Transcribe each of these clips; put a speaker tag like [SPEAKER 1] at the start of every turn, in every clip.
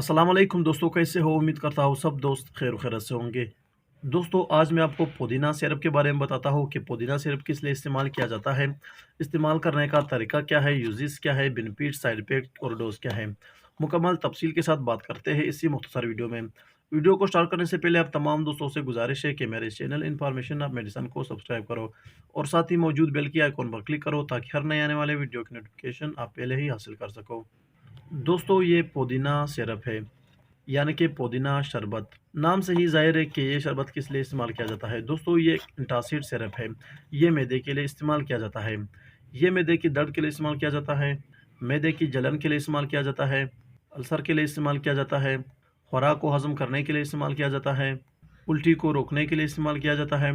[SPEAKER 1] अस्सलाम वालेकुम दोस्तों, कैसे हो? उम्मीद करता हूँ सब दोस्त खैर खैरियत से होंगे। दोस्तों, आज मैं आपको पुदीना सिरप के बारे में बताता हूँ कि पुदीना सिरप किस लिए इस्तेमाल किया जाता है, इस्तेमाल करने का तरीका क्या है, यूजेस क्या है, बेनिफिट, साइड इफ़ेक्ट और डोज़ क्या है। मुकम्मल तफसील के साथ बात करते हैं इसी मुख्तसर वीडियो में। वीडियो को स्टार्ट करने से पहले आप तमाम दोस्तों से गुजारिश है कि मेरे चैनल इन्फॉर्मेशन ऑफ मेडिसिन को सब्सक्राइब करो और साथ ही मौजूद बेल की आइकॉन पर क्लिक करो ताकि हर नए आने वाले वीडियो की नोटिफिकेशन आप पहले ही हासिल कर सको। दोस्तों, ये पुदीना सिरप है, यानी कि पुदीना शरबत। नाम से ही ज़ाहिर है कि ये शरबत किस लिए इस्तेमाल किया जाता है। दोस्तों, ये एक एंटासिड सिरप है। ये मैदे के लिए इस्तेमाल किया जाता है। ये मैदे की दर्द के लिए इस्तेमाल किया जाता है, मैदे की जलन के लिए इस्तेमाल किया जाता है, अल्सर के लिए इस्तेमाल किया जाता है, खुराक को हज़म करने के लिए इस्तेमाल किया जाता है, उल्टी को रोकने के लिए इस्तेमाल किया जाता है।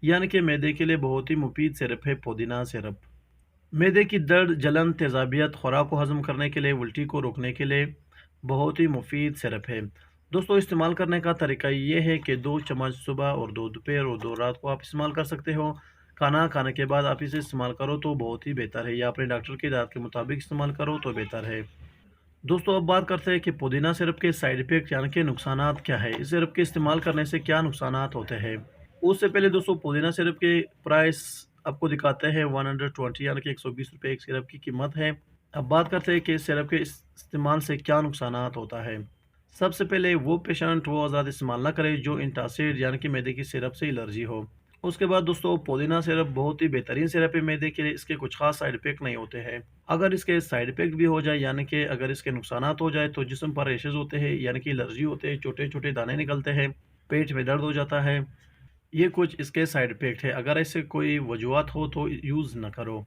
[SPEAKER 1] यानी कि मैदे के लिए बहुत ही मुफीद सिरप है पुदीना सिरप। मैदे की दर्द, जलन, तेज़ाबियत, खुराक को हज़म करने के लिए, उल्टी को रोकने के लिए बहुत ही मुफीद सिरप है। दोस्तों, इस्तेमाल करने का तरीका ये है कि 2 चम्मच सुबह और 2 दोपहर और 2 रात को आप इस्तेमाल कर सकते हो। खाना खाने के बाद आप इसे इस्तेमाल करो तो बहुत ही बेहतर है, या अपने डॉक्टर की हिदायत के मुताबिक इस्तेमाल करो तो बेहतर है। दोस्तों, अब बात करते हैं कि पुदीना सिरप के साइड इफ़ेक्ट यानी कि नुकसानात क्या है? इस सिरप के इस्तेमाल करने से क्या नुकसानात होते हैं? उससे पहले दोस्तों, पुदीना सिरप के प्राइस आपको दिखाते हैं। 120 यानी कि ₹120 एक सिरप की कीमत है। अब बात करते हैं कि इस सिरप के इस्तेमाल से क्या नुकसानात होता है। सबसे पहले वो पेशेंट वो ज़्यादा इस्तेमाल ना करे जो एंटासिड यानी कि मैदे की सिरप से एलर्जी हो। उसके बाद दोस्तों, पुदीना सिरप बहुत ही बेहतरीन सिरप है मैदे के लिए। इसके कुछ खास साइड इफ़ेक्ट नहीं होते हैं। अगर इसके साइड इफ़ेक्ट भी हो जाए, यानी कि अगर इसके नुकसानात हो जाए, तो जिस्म पर रैशेज़ होते हैं, यानी कि एलर्जी होते हैं, छोटे-छोटे दाने निकलते हैं, पेट में दर्द हो जाता है। ये कुछ इसके साइड इफ़ेक्ट है। अगर ऐसे कोई वजूहत हो तो यूज़ ना करो।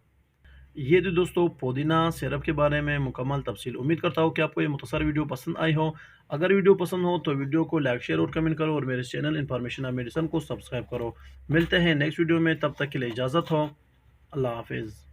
[SPEAKER 1] ये तो दोस्तों पुदीना सिरप के बारे में मुकम्मल तफसील। उम्मीद करता हूँ कि आपको ये मुख्तसर वीडियो पसंद आई हो। अगर वीडियो पसंद हो तो वीडियो को लाइक, शेयर और कमेंट करो और मेरे चैनल इन्फॉर्मेशन ऑफ मेडिसिन को सब्सक्राइब करो। मिलते हैं नेक्स्ट वीडियो में, तब तक के लिए इजाज़त हो। अल्लाह हाफ़िज़।